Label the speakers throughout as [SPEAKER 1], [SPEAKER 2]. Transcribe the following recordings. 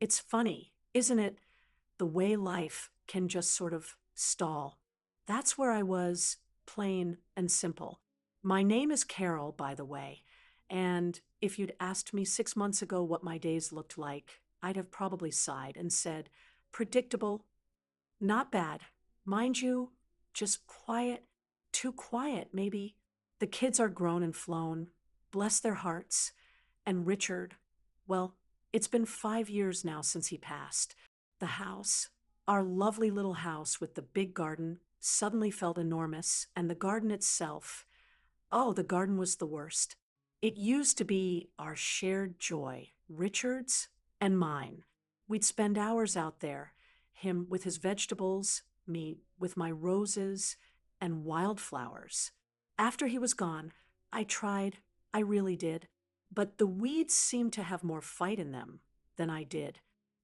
[SPEAKER 1] It's funny, isn't it? The way life can just sort of stall. That's where I was, plain and simple. My name is Carol, by the way, and if you'd asked me 6 months ago what my days looked like, I'd have probably sighed and said, predictable, not bad. Mind you, just quiet, too quiet, maybe. The kids are grown and flown, bless their hearts. And Richard, well, it's been 5 years now since he passed. The house, our lovely little house with the big garden, suddenly felt enormous, and the garden itself, oh, the garden was the worst. It used to be our shared joy, Richard's and mine. We'd spend hours out there, him with his vegetables, me with my roses and wildflowers. After he was gone, I tried, I really did, but the weeds seemed to have more fight in them than I did.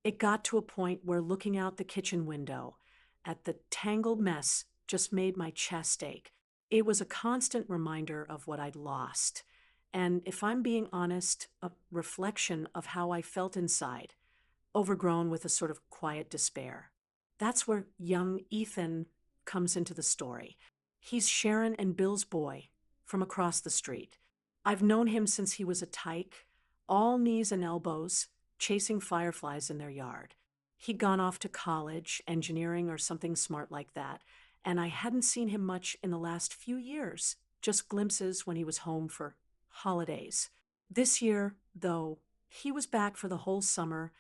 [SPEAKER 1] It got to a point where looking out the kitchen window at the tangled mess just made my chest ache. It was a constant reminder of what I'd lost. And if I'm being honest, a reflection of how I felt inside, overgrown with a sort of quiet despair. That's where young Ethan comes into the story. He's Sharon and Bill's boy from across the street. I've known him since he was a tyke, all knees and elbows, chasing fireflies in their yard. He'd gone off to college, engineering or something smart like that, and I hadn't seen him much in the last few years, just glimpses when he was home for holidays. This year, though, he was back for the whole summer,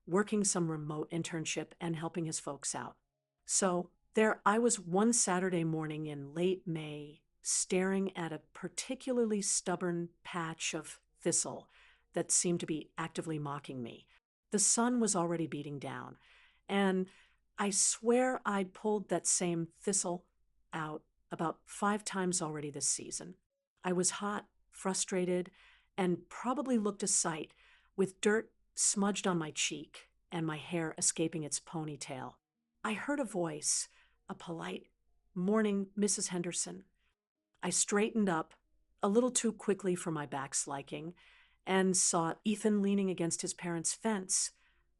[SPEAKER 1] working some remote internship and helping his folks out. So there I was one Saturday morning in late May, staring at a particularly stubborn patch of thistle that seemed to be actively mocking me. The sun was already beating down, and I swear I'd pulled that same thistle out about 5 times already this season. I was hot, frustrated, and probably looked a sight, with dirt smudged on my cheek and my hair escaping its ponytail. I heard a voice, a polite, "Morning, Mrs. Henderson." I straightened up, a little too quickly for my back's liking, and saw Ethan leaning against his parents' fence,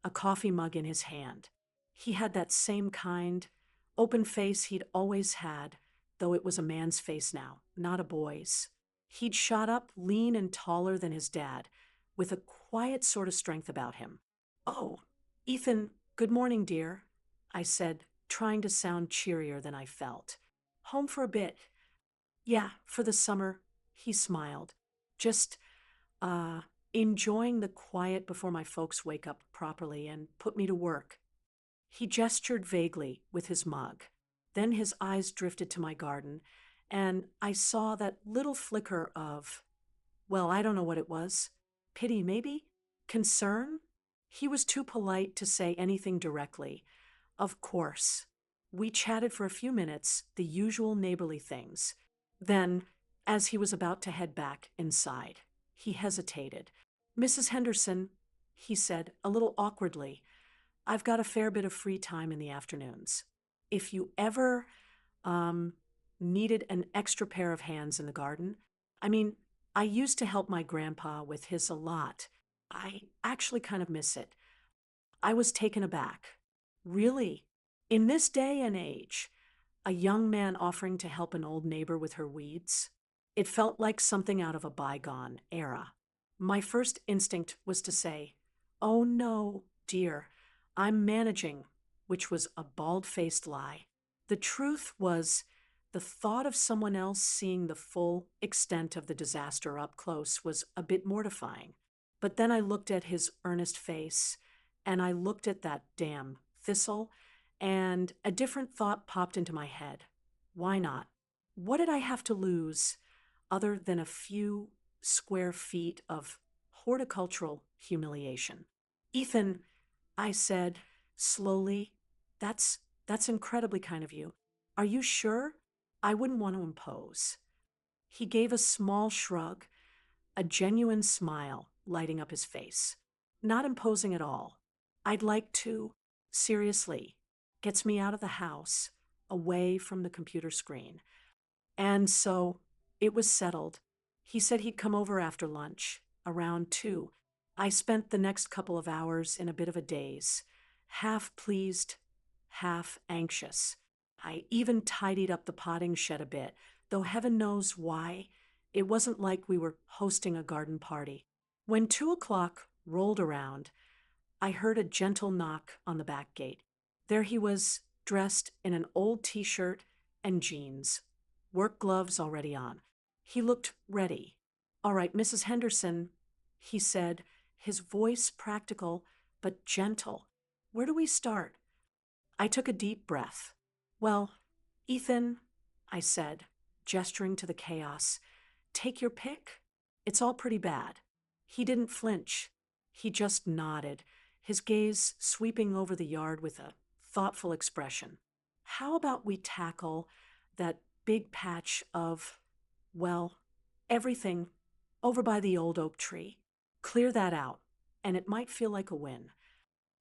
[SPEAKER 1] a coffee mug in his hand. He had that same kind, open face he'd always had, though it was a man's face now, not a boy's. He'd shot up lean and taller than his dad, with a quiet sort of strength about him. "Oh, Ethan, good morning, dear," I said, trying to sound cheerier than I felt. "Home for a bit?" "Yeah, for the summer," he smiled. "Just, uh, enjoying the quiet before my folks wake up properly and put me to work." He gestured vaguely with his mug. Then his eyes drifted to my garden, and I saw that little flicker of, well, I don't know what it was. Pity, maybe? Concern? He was too polite to say anything directly. Of course. We chatted for a few minutes, the usual neighborly things. Then, as he was about to head back inside, he hesitated. "Mrs. Henderson," he said, a little awkwardly, "I've got a fair bit of free time in the afternoons. If you ever, um, needed an extra pair of hands in the garden, I mean, I used to help my grandpa with his a lot. I actually kind of miss it." I was taken aback. Really? In this day and age, a young man offering to help an old neighbor with her weeds? It felt like something out of a bygone era. My first instinct was to say, "Oh no, dear, I'm managing," which was a bald-faced lie. The truth was, the thought of someone else seeing the full extent of the disaster up close was a bit mortifying. But then I looked at his earnest face, and I looked at that damn thistle, and a different thought popped into my head. Why not? What did I have to lose other than a few square feet of horticultural humiliation? "Ethan," I said slowly, that's incredibly kind of you. "Are you sure? I wouldn't want to impose." He gave a small shrug, a genuine smile lighting up his face. "Not imposing at all. I'd like to, seriously, gets me out of the house, away from the computer screen." And so it was settled. He said he'd come over after lunch, around 2. I spent the next couple of hours in a bit of a daze, half pleased, half anxious. I even tidied up the potting shed a bit, though heaven knows why. It wasn't like we were hosting a garden party. When 2 o'clock rolled around, I heard a gentle knock on the back gate. There he was, dressed in an old t-shirt and jeans, work gloves already on. He looked ready. "All right, Mrs. Henderson," he said, his voice practical but gentle. "Where do we start?" I took a deep breath. "Well, Ethan," I said, gesturing to the chaos, "take your pick. It's all pretty bad." He didn't flinch. He just nodded, his gaze sweeping over the yard with a thoughtful expression. "How about we tackle that big patch of, well, everything over by the old oak tree? Clear that out, and it might feel like a win."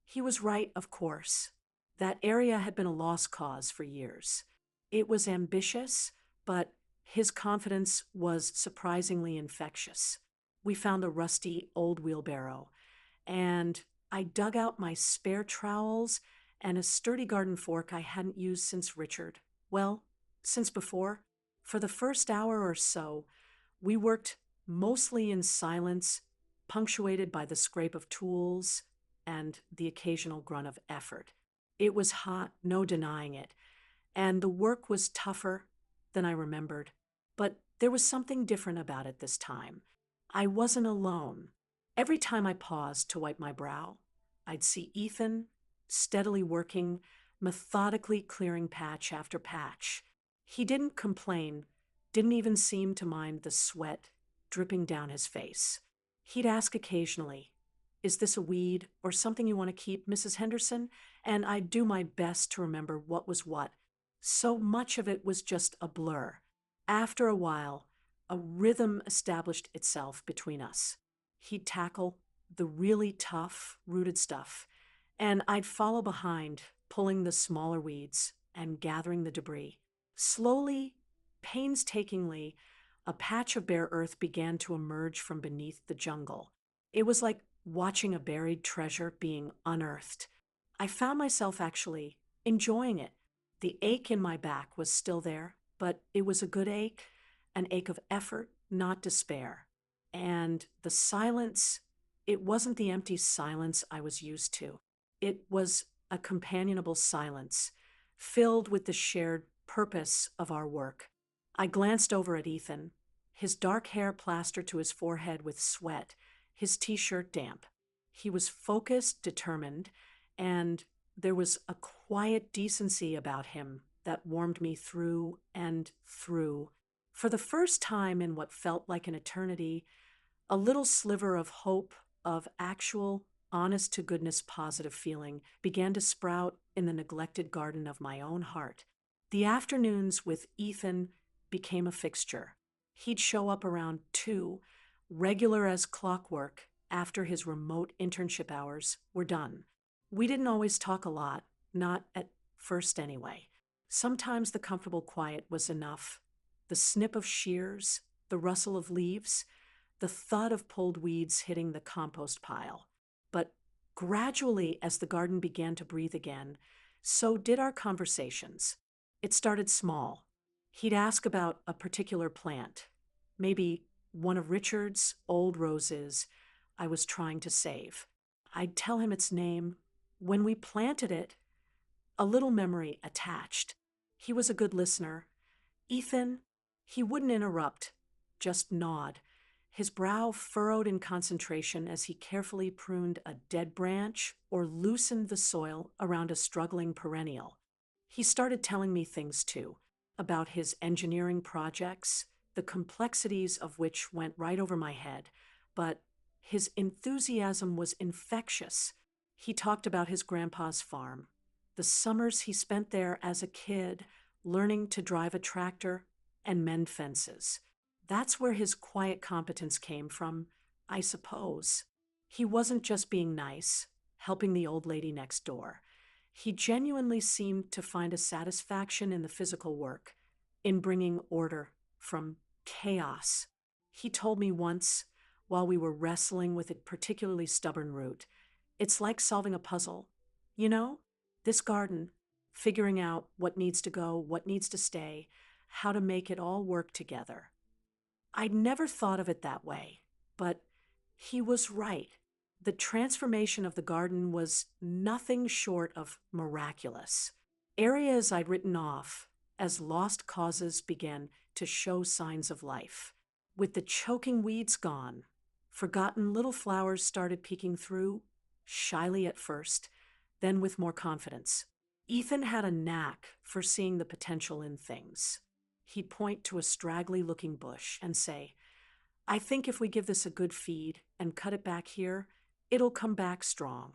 [SPEAKER 1] He was right, of course. That area had been a lost cause for years. It was ambitious, but his confidence was surprisingly infectious. We found a rusty old wheelbarrow, and I dug out my spare trowels and a sturdy garden fork I hadn't used since Richard. Well, since before. For the first hour or so, we worked mostly in silence, punctuated by the scrape of tools and the occasional grunt of effort. It was hot, no denying it, and the work was tougher than I remembered. But there was something different about it this time. I wasn't alone. Every time I paused to wipe my brow, I'd see Ethan steadily working, methodically clearing patch after patch. He didn't complain, didn't even seem to mind the sweat dripping down his face. He'd ask occasionally, "Is this a weed or something you want to keep, Mrs. Henderson?" And I'd do my best to remember what was what. So much of it was just a blur. After a while, a rhythm established itself between us. He'd tackle the really tough, rooted stuff, and I'd follow behind, pulling the smaller weeds and gathering the debris. Slowly, painstakingly, a patch of bare earth began to emerge from beneath the jungle. It was like watching a buried treasure being unearthed. I found myself actually enjoying it. The ache in my back was still there, but it was a good ache, an ache of effort, not despair. And the silence, it wasn't the empty silence I was used to. It was a companionable silence, filled with the shared purpose of our work. I glanced over at Ethan, his dark hair plastered to his forehead with sweat, his t-shirt damp. He was focused, determined, and there was a quiet decency about him that warmed me through and through. For the first time in what felt like an eternity, a little sliver of hope, of actual, honest to goodness positive feeling began to sprout in the neglected garden of my own heart. The afternoons with Ethan became a fixture. He'd show up around 2, regular as clockwork, after his remote internship hours were done. We didn't always talk a lot, not at first anyway. Sometimes the comfortable quiet was enough. The snip of shears, the rustle of leaves, the thud of pulled weeds hitting the compost pile. But gradually, as the garden began to breathe again, so did our conversations. It started small. He'd ask about a particular plant, maybe one of Richard's old roses I was trying to save. I'd tell him its name. When we planted it, a little memory attached. He was a good listener. Ethan, he wouldn't interrupt, just nod, his brow furrowed in concentration as he carefully pruned a dead branch or loosened the soil around a struggling perennial. He started telling me things too, about his engineering projects, the complexities of which went right over my head, but his enthusiasm was infectious. He talked about his grandpa's farm, the summers he spent there as a kid, learning to drive a tractor and mend fences. That's where his quiet competence came from, I suppose. He wasn't just being nice, helping the old lady next door. He genuinely seemed to find a satisfaction in the physical work, in bringing order from chaos. He told me once, while we were wrestling with a particularly stubborn root. It's like solving a puzzle. You know, this garden, figuring out what needs to go, what needs to stay, how to make it all work together. I'd never thought of it that way, but he was right. The transformation of the garden was nothing short of miraculous. Areas I'd written off as lost causes began to show signs of life. With the choking weeds gone, forgotten little flowers started peeking through, shyly at first, then with more confidence. Ethan had a knack for seeing the potential in things. He'd point to a straggly looking bush and say, I think if we give this a good feed and cut it back here, it'll come back strong.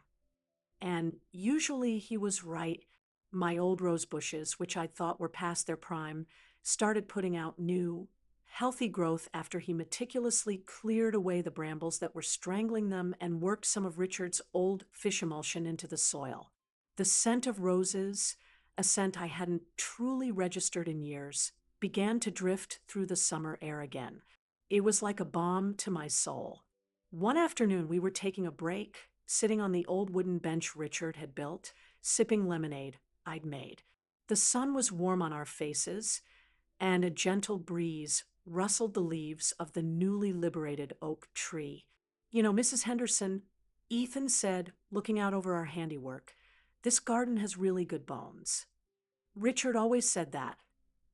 [SPEAKER 1] And usually he was right. My old rose bushes, which I thought were past their prime, started putting out new, healthy growth after he meticulously cleared away the brambles that were strangling them and worked some of Richard's old fish emulsion into the soil. The scent of roses, a scent I hadn't truly registered in years, began to drift through the summer air again. It was like a balm to my soul. One afternoon, we were taking a break, sitting on the old wooden bench Richard had built, sipping lemonade I'd made. The sun was warm on our faces, and a gentle breeze rustled the leaves of the newly liberated oak tree. You know, Mrs. Henderson, Ethan said, looking out over our handiwork, this garden has really good bones. Richard always said that.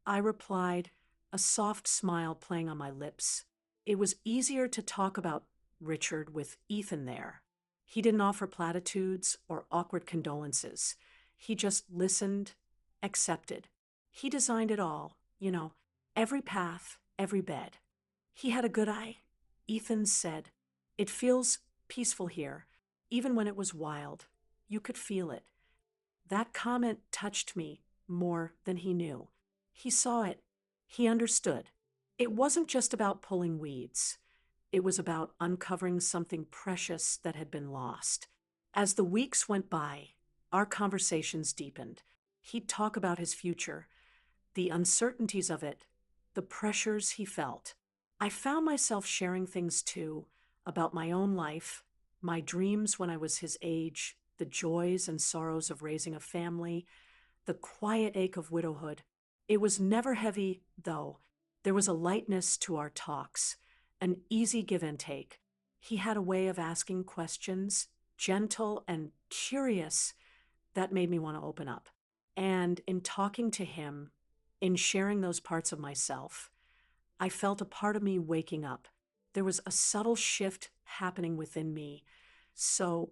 [SPEAKER 1] I replied, a soft smile playing on my lips. It was easier to talk about Richard with Ethan there. He didn't offer platitudes or awkward condolences. He just listened, accepted. He designed it all, you know, every path, every bed. He had a good eye. Ethan said, it feels peaceful here, even when it was wild. You could feel it. That comment touched me more than he knew. He saw it. He understood. It wasn't just about pulling weeds. It was about uncovering something precious that had been lost. As the weeks went by, our conversations deepened. He'd talk about his future, the uncertainties of it, the pressures he felt. I found myself sharing things too, about my own life, my dreams when I was his age, the joys and sorrows of raising a family, the quiet ache of widowhood. It was never heavy, though. There was a lightness to our talks, an easy give and take. He had a way of asking questions, gentle and curious, that made me want to open up. And in talking to him, in sharing those parts of myself, I felt a part of me waking up. There was a subtle shift happening within me, so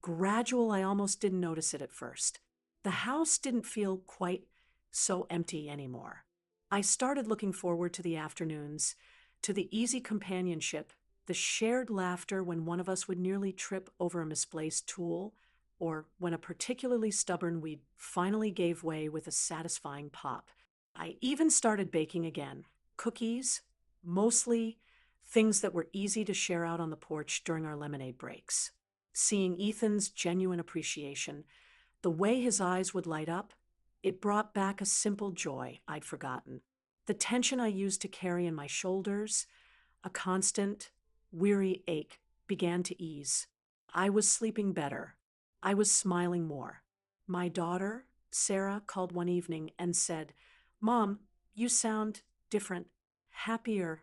[SPEAKER 1] gradual I almost didn't notice it at first. The house didn't feel quite so empty anymore. I started looking forward to the afternoons, to the easy companionship, the shared laughter when one of us would nearly trip over a misplaced tool, or when a particularly stubborn weed finally gave way with a satisfying pop. I even started baking again, cookies, mostly things that were easy to share out on the porch during our lemonade breaks. Seeing Ethan's genuine appreciation, the way his eyes would light up, it brought back a simple joy I'd forgotten. The tension I used to carry in my shoulders, a constant, weary ache, began to ease. I was sleeping better. I was smiling more. My daughter, Sarah, called one evening and said, Mom, you sound different, happier.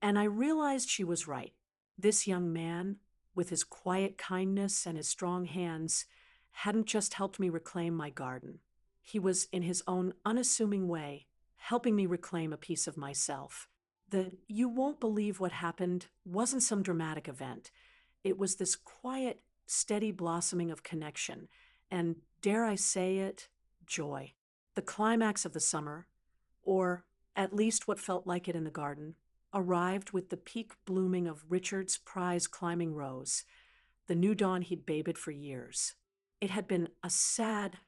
[SPEAKER 1] And I realized she was right. This young man, with his quiet kindness and his strong hands, hadn't just helped me reclaim my garden. He was, in his own unassuming way, helping me reclaim a piece of myself. The you won't believe what happened wasn't some dramatic event. It was this quiet, steady blossoming of connection, and, dare I say it, joy. The climax of the summer, or at least what felt like it in the garden, arrived with the peak blooming of Richard's prize climbing rose, the new dawn he'd babied for years. It had been a sad,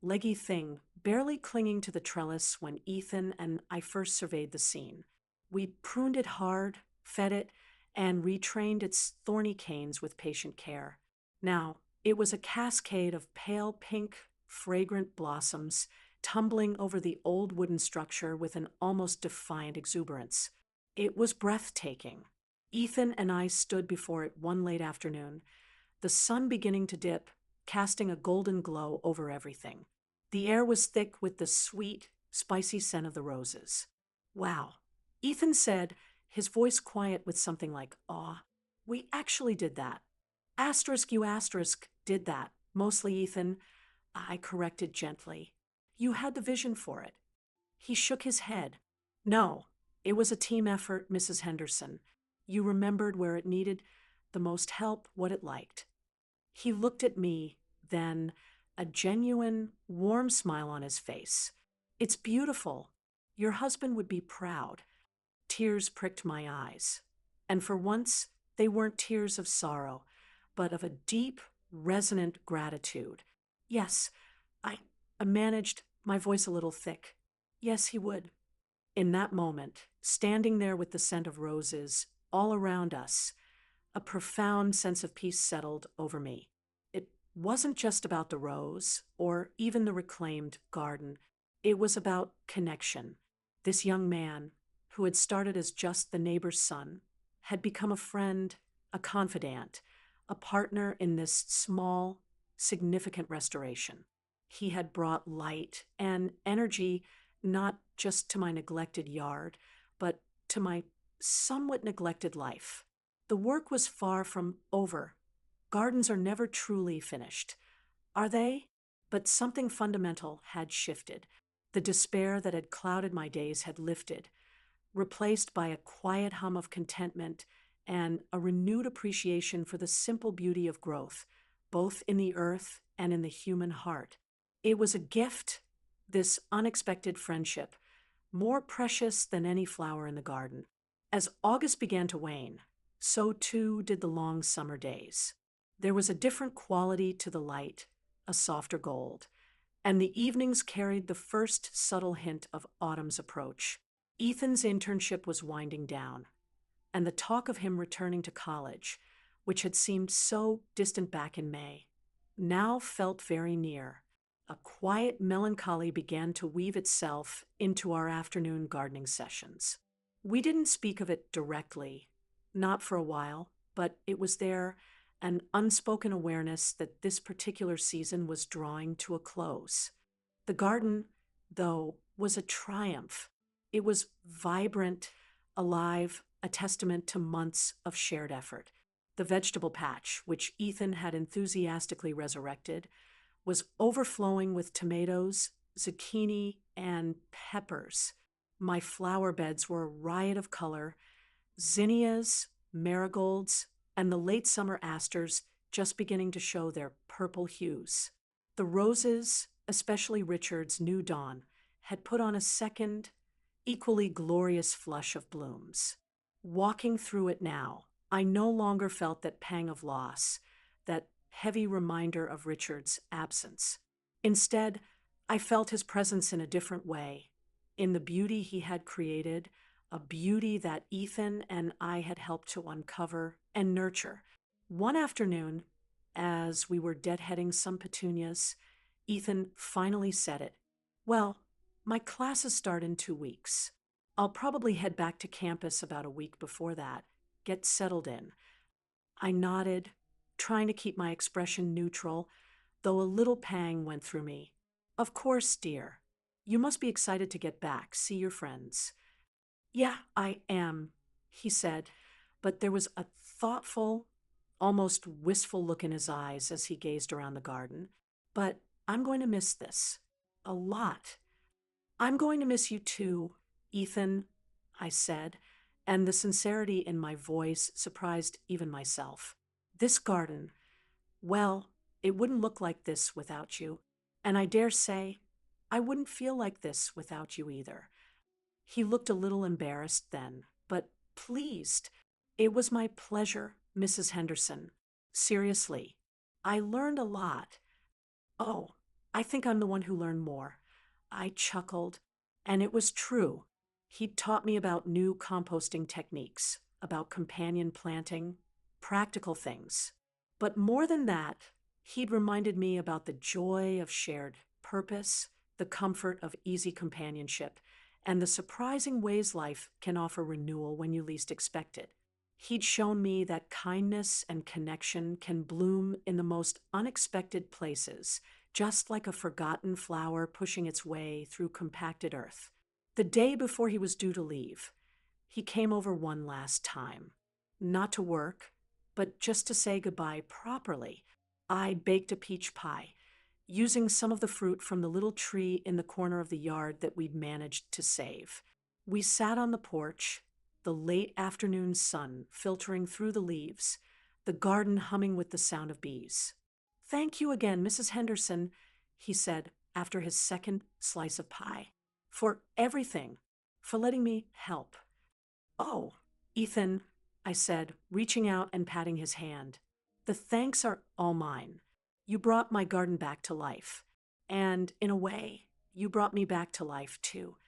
[SPEAKER 1] leggy thing, barely clinging to the trellis when Ethan and I first surveyed the scene. We pruned it hard, fed it, and retrained its thorny canes with patient care. Now, it was a cascade of pale pink, fragrant blossoms tumbling over the old wooden structure with an almost defiant exuberance. It was breathtaking. Ethan and I stood before it one late afternoon, the sun beginning to dip, casting a golden glow over everything. The air was thick with the sweet, spicy scent of the roses. Wow, Ethan said, his voice quiet with something like awe. We actually did that. Asterisk, you asterisk, did that. Mostly, Ethan, I corrected gently. You had the vision for it. He shook his head. No, it was a team effort, Mrs. Henderson. You remembered where it needed the most help, what it liked. He looked at me, then, a genuine, warm smile on his face. It's beautiful. Your husband would be proud. Tears pricked my eyes. And for once, they weren't tears of sorrow, but of a deep, resonant gratitude. Yes, I managed, my voice a little thick. Yes, he would. In that moment, standing there with the scent of roses all around us, a profound sense of peace settled over me. It wasn't just about the rose or even the reclaimed garden. It was about connection. This young man, who had started as just the neighbor's son, had become a friend, a confidant, a partner in this small, significant restoration. He had brought light and energy not just to my neglected yard, but to my somewhat neglected life. The work was far from over. Gardens are never truly finished, are they? But something fundamental had shifted. The despair that had clouded my days had lifted, replaced by a quiet hum of contentment and a renewed appreciation for the simple beauty of growth, both in the earth and in the human heart. It was a gift, this unexpected friendship, more precious than any flower in the garden. As August began to wane, so too did the long summer days. There was a different quality to the light, a softer gold, and the evenings carried the first subtle hint of autumn's approach. Ethan's internship was winding down, and the talk of him returning to college, which had seemed so distant back in May, now felt very near. A quiet melancholy began to weave itself into our afternoon gardening sessions. We didn't speak of it directly, not for a while, but it was there, an unspoken awareness that this particular season was drawing to a close. The garden, though, was a triumph. It was vibrant, alive, a testament to months of shared effort. The vegetable patch, which Ethan had enthusiastically resurrected, was overflowing with tomatoes, zucchini, and peppers. My flower beds were a riot of color, zinnias, marigolds, and the late summer asters just beginning to show their purple hues. The roses, especially Richard's new dawn, had put on a second, equally glorious flush of blooms. Walking through it now, I no longer felt that pang of loss, that heavy reminder of Richard's absence. Instead, I felt his presence in a different way, in the beauty he had created, a beauty that Ethan and I had helped to uncover and nurture. One afternoon, as we were deadheading some petunias, Ethan finally said it. Well, my classes start in 2 weeks. I'll probably head back to campus about a week before that, get settled in. I nodded, trying to keep my expression neutral, though a little pang went through me. Of course, dear. You must be excited to get back, see your friends. Yeah, I am, he said, but there was a thoughtful, almost wistful look in his eyes as he gazed around the garden. But I'm going to miss this. A lot. I'm going to miss you too, Ethan, I said, and the sincerity in my voice surprised even myself. This garden, well, it wouldn't look like this without you, and I dare say I wouldn't feel like this without you either. He looked a little embarrassed then, but pleased. It was my pleasure, Mrs. Henderson. Seriously, I learned a lot. Oh, I think I'm the one who learned more. I chuckled, and it was true. He'd taught me about new composting techniques, about companion planting, practical things. But more than that, he'd reminded me about the joy of shared purpose, the comfort of easy companionship, and the surprising ways life can offer renewal when you least expect it. He'd shown me that kindness and connection can bloom in the most unexpected places, just like a forgotten flower pushing its way through compacted earth. The day before he was due to leave, he came over one last time. Not to work, but just to say goodbye properly. I baked a peach pie, using some of the fruit from the little tree in the corner of the yard that we'd managed to save. We sat on the porch, the late afternoon sun filtering through the leaves, the garden humming with the sound of bees. "Thank you again, Mrs. Henderson," he said after his second slice of pie, "for everything, for letting me help." "Oh, Ethan," I said, reaching out and patting his hand. "The thanks are all mine. You brought my garden back to life. And in a way, you brought me back to life too."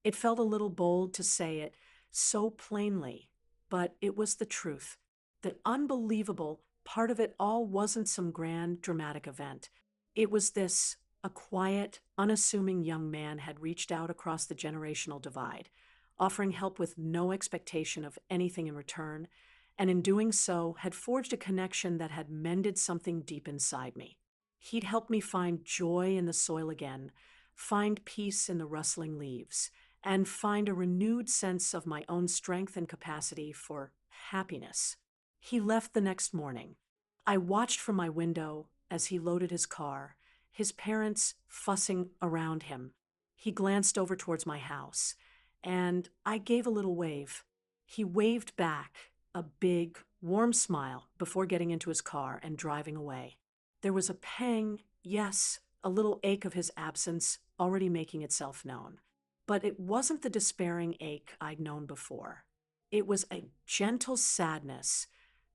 [SPEAKER 1] It felt a little bold to say it so plainly, but it was the truth. The unbelievable part of it all wasn't some grand, dramatic event. It was this: a quiet, unassuming young man had reached out across the generational divide, offering help with no expectation of anything in return, and in doing so had forged a connection that had mended something deep inside me. He'd helped me find joy in the soil again, find peace in the rustling leaves, and find a renewed sense of my own strength and capacity for happiness. He left the next morning. I watched from my window as he loaded his car, his parents fussing around him. He glanced over towards my house, and I gave a little wave. He waved back, a big, warm smile, before getting into his car and driving away. There was a pang, yes, a little ache of his absence already making itself known. But it wasn't the despairing ache I'd known before. It was a gentle sadness,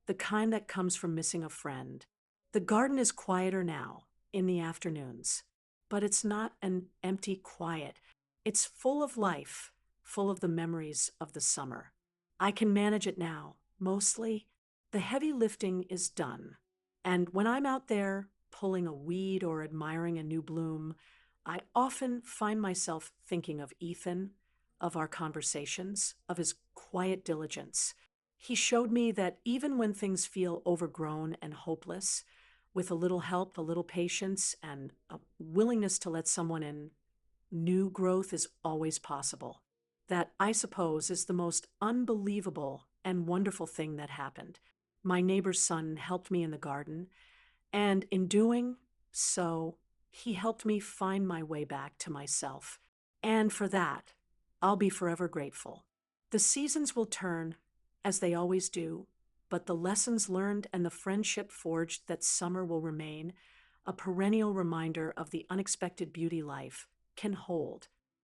[SPEAKER 1] the kind that comes from missing a friend. The garden is quieter now, in the afternoons, but it's not an empty quiet. It's full of life, full of the memories of the summer. I can manage it now, mostly. The heavy lifting is done. And when I'm out there pulling a weed or admiring a new bloom, I often find myself thinking of Ethan, of our conversations, of his quiet diligence. He showed me that even when things feel overgrown and hopeless, with a little help, a little patience, and a willingness to let someone in, new growth is always possible. That, I suppose, is the most unbelievable and wonderful thing that happened. My neighbor's son helped me in the garden, and in doing so, he helped me find my way back to myself. And for that, I'll be forever grateful. The seasons will turn, as they always do, but the lessons learned and the friendship forged that summer will remain, a perennial reminder of the unexpected beauty life can hold.